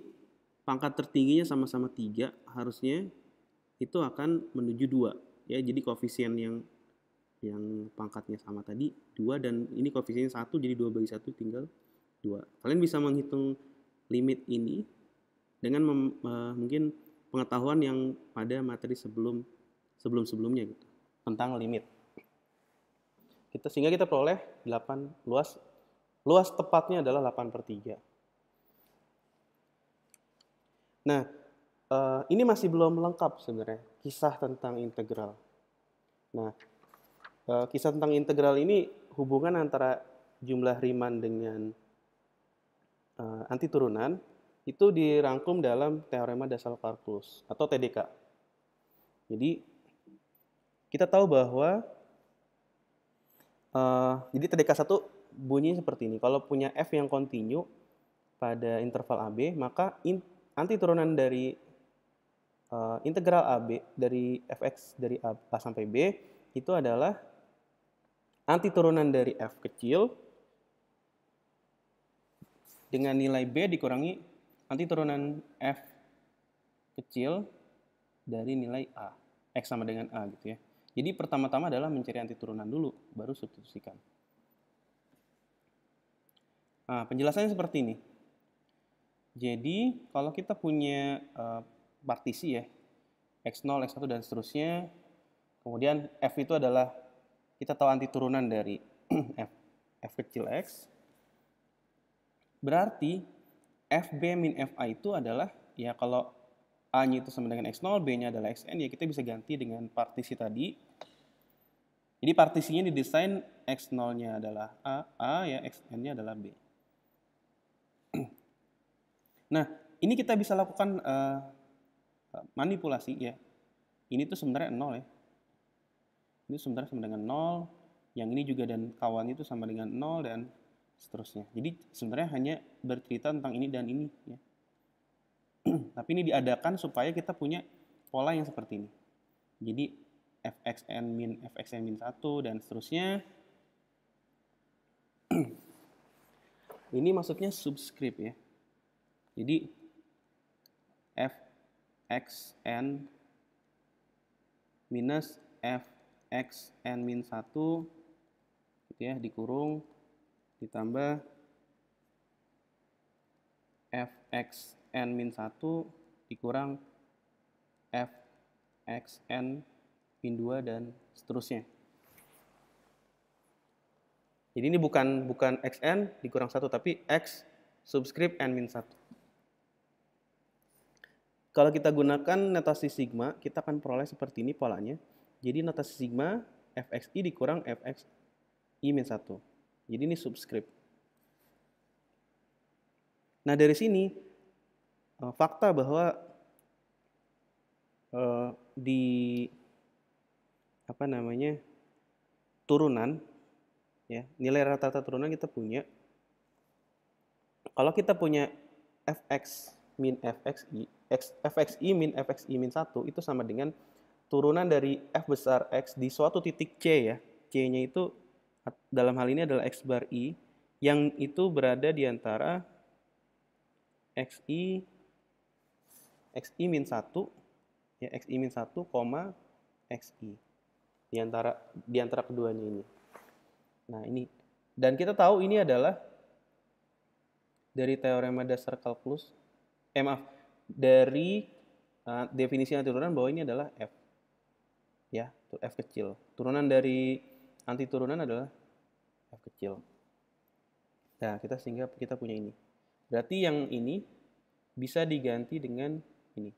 Speaker 1: pangkat tertingginya sama-sama 3, harusnya itu akan menuju 2. Ya, jadi koefisien yang pangkatnya sama tadi 2, dan ini koefisiennya 1, jadi 2 bagi 1 tinggal 2. Kalian bisa menghitung limit ini dengan mungkin pengetahuan yang pada materi sebelumnya gitu, tentang limit. Sehingga kita peroleh 8 luas tepatnya adalah 8 per 3. Nah, ini masih belum lengkap sebenarnya, kisah tentang integral. Nah, kisah tentang integral ini hubungan antara jumlah Riemann dengan antiturunan itu dirangkum dalam teorema dasar kalkulus atau TDK. Jadi, kita tahu bahwa jadi TDK 1 bunyi seperti ini. Kalau punya F yang kontinu pada interval AB, maka antiturunan dari integral AB dari fx dari A sampai B itu adalah antiturunan dari F kecil dengan nilai B dikurangi antiturunan F kecil dari nilai A. X sama dengan A gitu ya. Jadi pertama-tama adalah mencari antiturunan dulu, baru substitusikan. Nah, penjelasannya seperti ini. Jadi, kalau kita punya partisi ya, X0, X1, dan seterusnya, kemudian F itu adalah, kita tahu antiturunan dari F kecil X, berarti FB min FA itu adalah, ya kalau A-nya itu sama dengan X0, B-nya adalah Xn, ya kita bisa ganti dengan partisi tadi. Jadi partisinya didesain X0-nya adalah A ya, Xn-nya adalah B. Nah, ini kita bisa lakukan manipulasi ya. Ini tuh sebenarnya 0 ya. Ini sebenarnya sama dengan 0, yang ini juga dan kawan itu sama dengan 0, dan seterusnya. Jadi sebenarnya hanya bercerita tentang ini dan ini ya. Tapi ini diadakan supaya kita punya pola yang seperti ini. Jadi fxn min 1 dan seterusnya. Ini maksudnya subscript ya. Jadi fxn minus fxn min 1 gitu ya, dikurung ditambah fxn min 1 dikurang fxn min 2 dan seterusnya. Jadi ini bukan xn dikurang 1, tapi x subscript n min 1. Kalau kita gunakan notasi sigma, kita akan peroleh seperti ini polanya. Jadi notasi sigma fxi dikurang fxi min 1. Jadi ini subscript. Nah, dari sini fakta bahwa di turunan ya, nilai rata-rata turunan kita punya Kalau kita punya fx min fxi min fxi min 1 itu sama dengan turunan dari f besar x di suatu titik c ya. C-nya itu dalam hal ini adalah x bar i yang itu berada di antara xi min 1 ya, xi min 1, xi di antara keduanya ini. Nah, ini dan kita tahu ini adalah dari teorema dasar kalkulus dari definisi antiturunan bahwa ini adalah f ya, f kecil. Turunan dari antiturunan adalah f kecil. Nah, sehingga kita punya ini. Berarti yang ini bisa diganti dengan ini.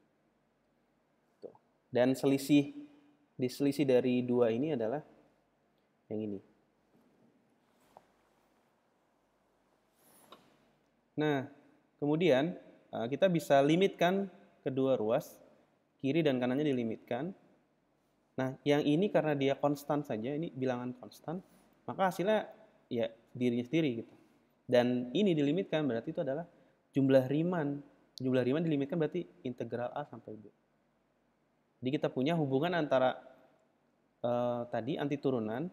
Speaker 1: Tuh. Dan selisih dari dua ini adalah yang ini. Nah, kemudian kita bisa limitkan kedua ruas, kiri dan kanannya dilimitkan. Nah, yang ini karena dia konstan saja, ini bilangan konstan, maka hasilnya ya dirinya sendiri gitu. Dan ini dilimitkan berarti itu adalah jumlah Riemann. Jumlah Riemann dilimitkan berarti integral A sampai B. Jadi kita punya hubungan antara tadi antiturunan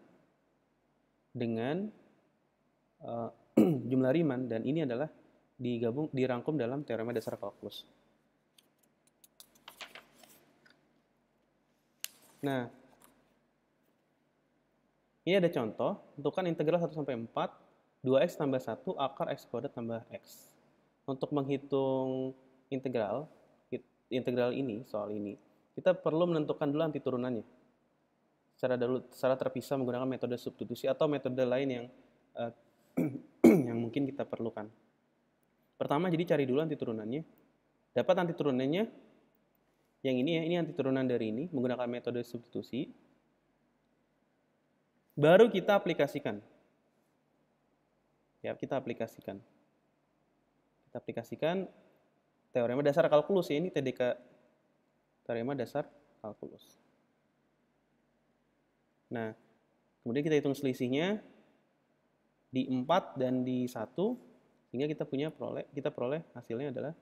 Speaker 1: dengan jumlah Riemann, dan ini adalah dirangkum dalam teorema dasar kalkulus. Nah, ini ada contoh, tentukan integral 1 sampai 4, 2x tambah 1 akar x kuadrat tambah x. Untuk menghitung integral ini, soal ini, kita perlu menentukan dulu antiturunannya. Secara terpisah menggunakan metode substitusi atau metode lain yang yang mungkin kita perlukan. Pertama, jadi cari dulu antiturunannya. Dapat antiturunannya yang ini ya, ini antiturunan dari ini menggunakan metode substitusi. Baru kita aplikasikan. Ya, kita aplikasikan teorema dasar kalkulus ya, ini TDK teorema dasar kalkulus. Nah, kemudian kita hitung selisihnya di 4 dan di 1 sehingga kita peroleh hasilnya adalah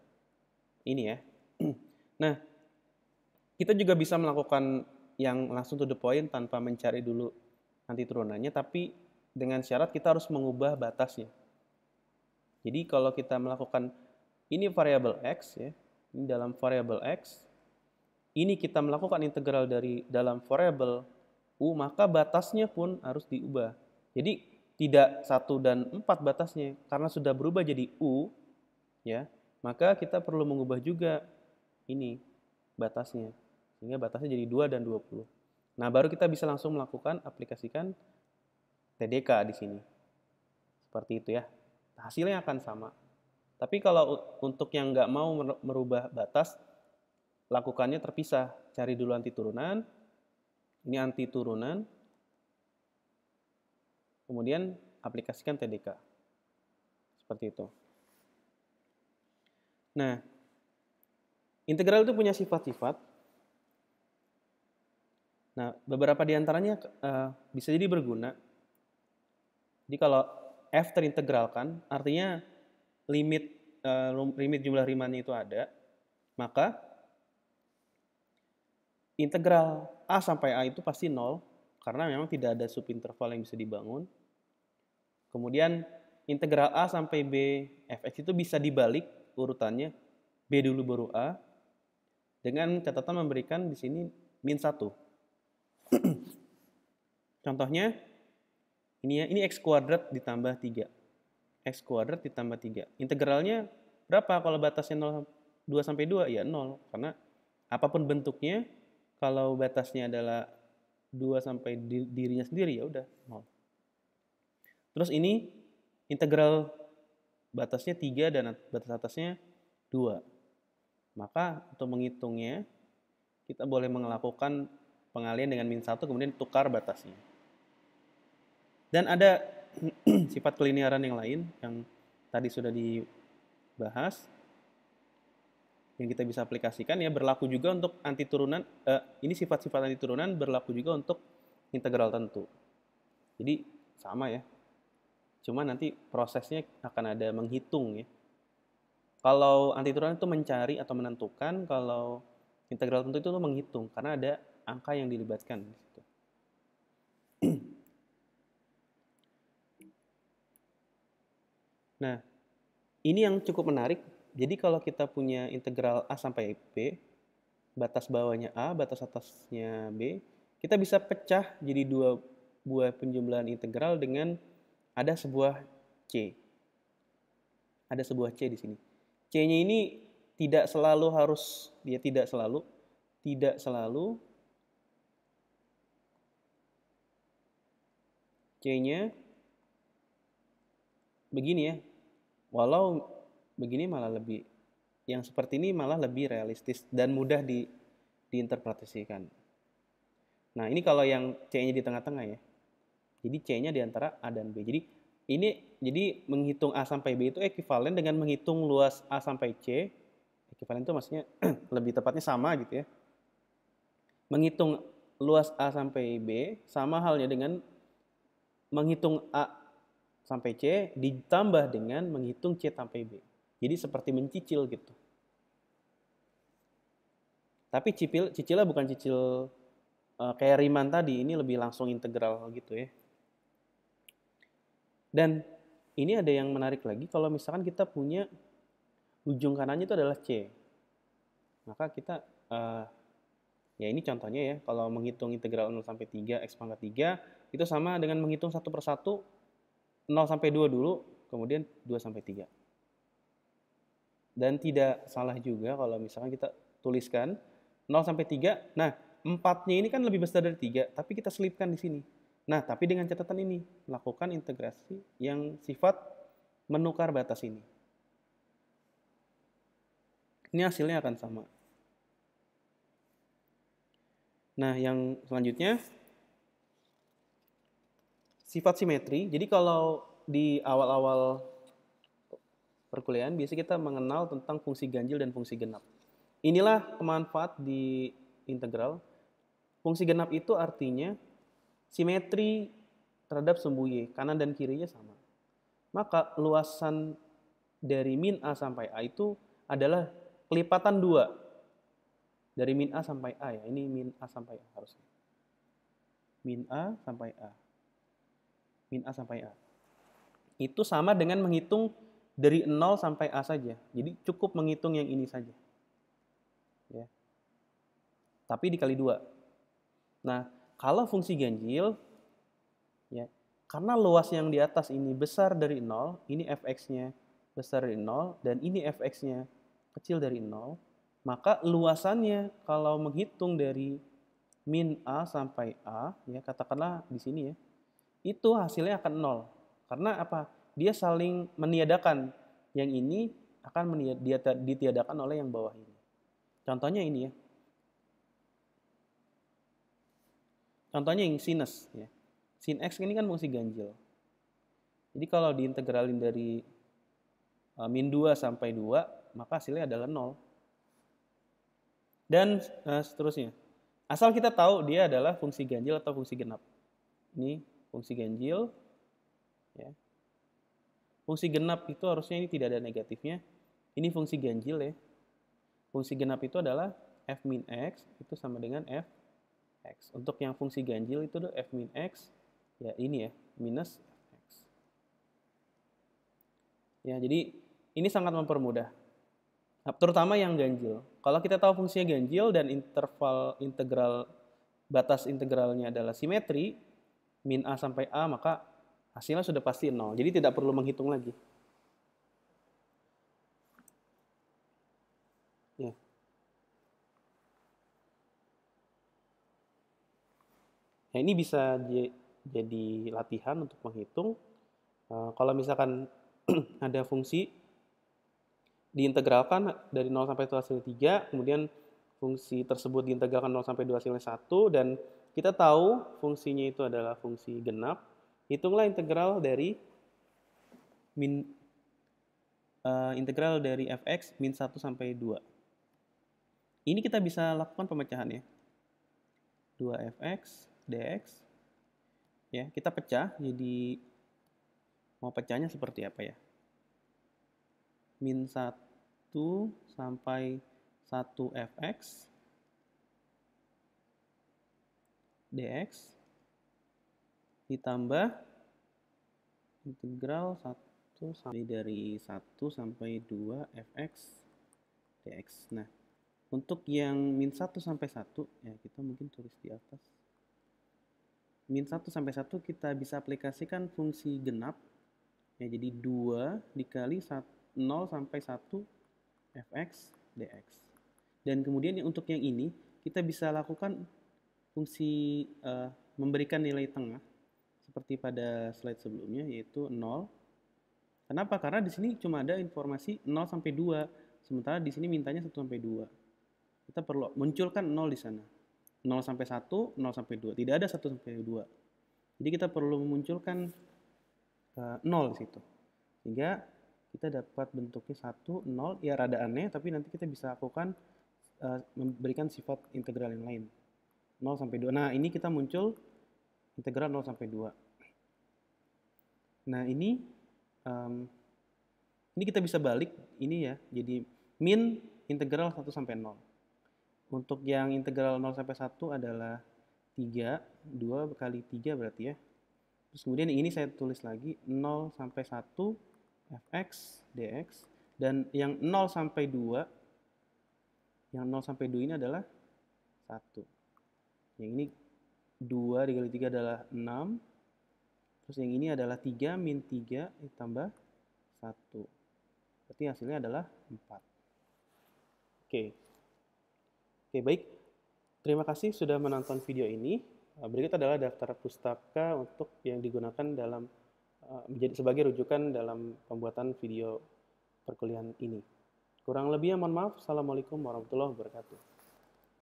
Speaker 1: ini ya. Nah, kita juga bisa melakukan yang langsung to the point tanpa mencari dulu antiturunannya, tapi dengan syarat kita harus mengubah batasnya. Jadi kalau kita melakukan ini variabel x ya, ini dalam variabel x, ini kita melakukan integral dari dalam variabel u, maka batasnya pun harus diubah. Jadi tidak 1 dan 4 batasnya, karena sudah berubah jadi u ya, maka kita perlu mengubah juga ini batasnya, sehingga batasnya jadi 2 dan 20. Nah, baru kita bisa langsung aplikasikan TDK di sini. Seperti itu ya. Hasilnya akan sama. Tapi kalau untuk yang nggak mau merubah batas, lakukannya terpisah. Cari dulu antiturunan. Ini antiturunan. Kemudian aplikasikan TDK. Seperti itu. Nah, integral itu punya sifat-sifat. Nah, beberapa di antaranya bisa jadi berguna. Jadi kalau f terintegralkan, artinya limit jumlah Riemann itu ada, maka integral A sampai A itu pasti 0, karena memang tidak ada subinterval yang bisa dibangun. Kemudian integral A sampai B fx itu bisa dibalik urutannya, B dulu baru A, dengan catatan memberikan di sini min 1. Contohnya, ini x kuadrat ditambah 3. X kuadrat ditambah 3. Integralnya berapa kalau batasnya 2 sampai 2? Ya 0. Karena apapun bentuknya, kalau batasnya adalah 2 sampai dirinya sendiri, ya udah 0. Terus ini integral batasnya 3 dan batas atasnya 2. Maka untuk menghitungnya, kita boleh melakukan pengalian dengan min 1, kemudian tukar batasnya. Dan ada sifat kelinearan yang lain yang tadi sudah dibahas, yang kita bisa aplikasikan ya, berlaku juga untuk antiturunan. Ini sifat-sifat antiturunan berlaku juga untuk integral tentu. Jadi sama ya, cuma nanti prosesnya akan ada menghitung ya. Kalau antiteruran itu mencari atau menentukan, kalau integral tentu itu menghitung karena ada angka yang dilibatkan di situ. Nah, ini yang cukup menarik. Jadi kalau kita punya integral A sampai B, batas bawahnya A, batas atasnya B, kita bisa pecah jadi dua buah penjumlahan integral dengan ada sebuah C. Ada sebuah C di sini. C-nya ini tidak selalu harus, dia tidak selalu C-nya begini ya. Walau begini malah lebih, yang seperti ini malah lebih realistis dan mudah diinterpretasikan. Nah, ini kalau yang C-nya di tengah-tengah ya. Jadi C-nya di antara A dan B. Jadi menghitung A sampai B itu ekuivalen dengan menghitung luas A sampai C. Ekuivalen itu maksudnya lebih tepatnya sama gitu ya. Menghitung luas A sampai B sama halnya dengan menghitung A sampai C ditambah dengan menghitung C sampai B. Jadi seperti mencicil gitu. Tapi cicilnya bukan cicil kayak Riemann tadi, ini lebih langsung integral gitu ya. Dan ini ada yang menarik lagi, kalau misalkan kita punya ujung kanannya itu adalah C. Maka kita, ya ini contohnya ya, kalau menghitung integral 0 sampai 3 X pangkat 3, itu sama dengan menghitung satu persatu 0 sampai 2 dulu, kemudian 2 sampai 3. Dan tidak salah juga kalau misalkan kita tuliskan 0 sampai 3, nah 4-nya ini kan lebih besar dari 3, tapi kita selipkan di sini. Nah, tapi dengan catatan ini, melakukan integrasi yang sifat menukar batas ini. Ini hasilnya akan sama. Nah, yang selanjutnya, sifat simetri. Jadi kalau di awal-awal perkuliahan, biasanya kita mengenal tentang fungsi ganjil dan fungsi genap. Inilah kemanfaat di integral. Fungsi genap itu artinya simetri terhadap sumbu Y, kanan dan kirinya sama. Maka luasan dari min A sampai A itu adalah kelipatan 2. Dari min A sampai A ya, ini min A sampai A harusnya. Min A sampai A. Min A sampai A. Itu sama dengan menghitung dari 0 sampai A saja. Jadi cukup menghitung yang ini saja. Ya. Tapi dikali 2. Nah, kalau fungsi ganjil, ya, karena luas yang di atas ini besar dari 0, ini fx-nya besar dari 0, dan ini fx-nya kecil dari 0, maka luasannya kalau menghitung dari min A sampai A, ya katakanlah di sini ya, itu hasilnya akan 0. Karena apa? Dia saling meniadakan. Yang ini akan ditiadakan oleh yang bawah ini. Contohnya ini ya. Contohnya yang sinus ya. Sin x ini kan fungsi ganjil. Jadi kalau diintegralin dari min 2 sampai 2, maka hasilnya adalah 0. Dan seterusnya. Asal kita tahu dia adalah fungsi ganjil atau fungsi genap. Ini fungsi ganjil. Ya. Fungsi genap itu harusnya ini tidak ada negatifnya. Ini fungsi ganjil ya. Fungsi genap itu adalah f min x itu sama dengan f x. Untuk yang fungsi ganjil itu f min x, ya ini ya, minus x. Ya, jadi ini sangat mempermudah. Terutama yang ganjil. Kalau kita tahu fungsinya ganjil dan interval integral, batas integralnya adalah simetri, min A sampai A, maka hasilnya sudah pasti 0. Jadi tidak perlu menghitung lagi. Ya. Nah, ini bisa jadi latihan untuk menghitung. Kalau misalkan ada fungsi diintegralkan dari 0 sampai 2 hasilnya 3, kemudian fungsi tersebut diintegralkan 0 sampai 2 hasilnya 1, dan kita tahu fungsinya itu adalah fungsi genap, hitunglah integral dari integral dari fx min 1 sampai 2. Ini kita bisa lakukan pemecahan ya. 2fx dx. Ya, kita pecah jadi mau pecahnya seperti apa ya? Min 1 sampai 1 fx dx ditambah integral 1 sampai dari 1 sampai 2 fx dx. Nah, untuk yang min 1 sampai 1, ya kita mungkin tulis di atas. Min 1 sampai 1 kita bisa aplikasikan fungsi genap. Ya, jadi 2 dikali 0 sampai 1 fx dx. Dan kemudian untuk yang ini, kita bisa lakukan fungsi memberikan nilai tengah seperti pada slide sebelumnya, yaitu 0. Kenapa? Karena di sini cuma ada informasi 0 sampai 2, sementara di sini mintanya 1 sampai 2. Kita perlu munculkan 0 di sana. 0 sampai 1, 0 sampai 2. Tidak ada 1 sampai 2. Jadi kita perlu memunculkan 0 di situ. Sehingga kita dapat bentuknya 1, 0. Ya rada aneh, tapi nanti kita bisa lakukan memberikan sifat integral yang lain. 0 sampai 2. Nah, ini kita muncul integral 0 sampai 2. Nah, ini kita bisa balik ini ya. Jadi min integral 1 sampai 0. Untuk yang integral 0 sampai 1 adalah 3, 2 kali 3 berarti ya. Terus kemudian ini saya tulis lagi 0 sampai 1 fx dx, dan yang 0 sampai 2 ini adalah 1. Yang ini 2 dikali 3 adalah 6. Terus yang ini adalah 3 min 3 ditambah 1. Berarti hasilnya adalah 4. Oke, baik. Terima kasih sudah menonton video ini. Berikut adalah daftar pustaka untuk yang digunakan dalam menjadi sebagai rujukan dalam pembuatan video perkuliahan ini. Kurang lebihnya mohon maaf. Assalamualaikum warahmatullahi wabarakatuh.